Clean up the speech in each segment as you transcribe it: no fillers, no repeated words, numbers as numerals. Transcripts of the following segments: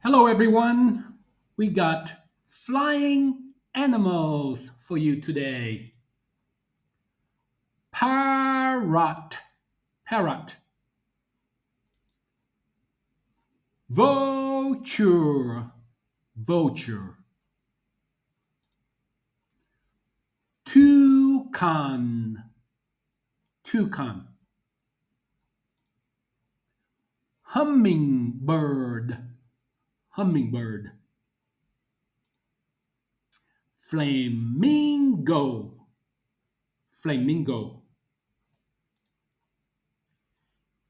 Hello, everyone. We got flying animals for you today. Parrot, parrot. Vulture, vulture. Toucan, toucan. Hummingbird, hummingbird. Flamingo, flamingo.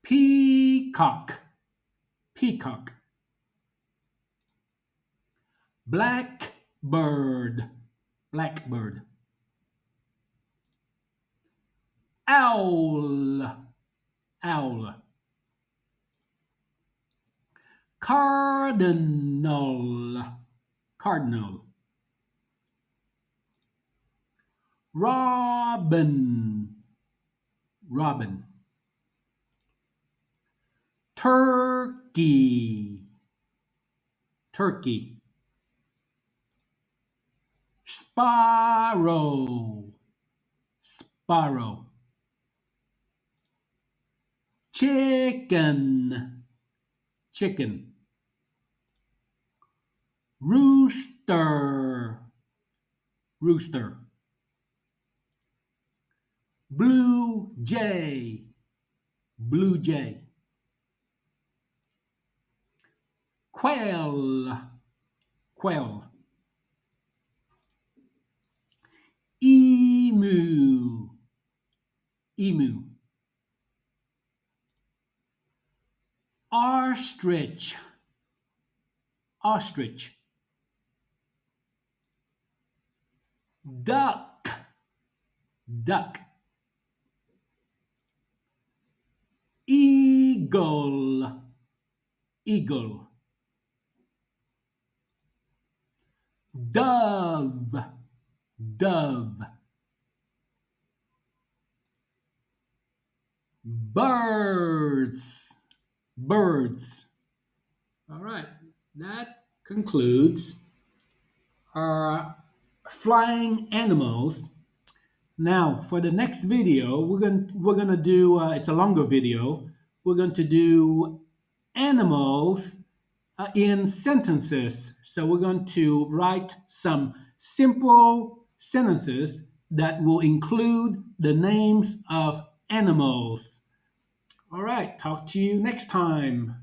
Peacock, peacock. Blackbird, blackbird. Owl, owl. Cardinal, cardinal. Robin, robin. Turkey, turkey. Sparrow, sparrow. Chicken, chicken. Rooster, rooster. Blue jay, blue jay. Quail, quail. Emu, emu. Ostrich, ostrich. Duck, duck. Eagle, eagle. Dove, dove. Birds, birds. All right, that concludes our flying animals. Now, for the next video, we're gonna do. It's a longer video. We're going to do animals in sentences. So we're going to write some simple sentences that will include the names of animals. All right, talk to you next time.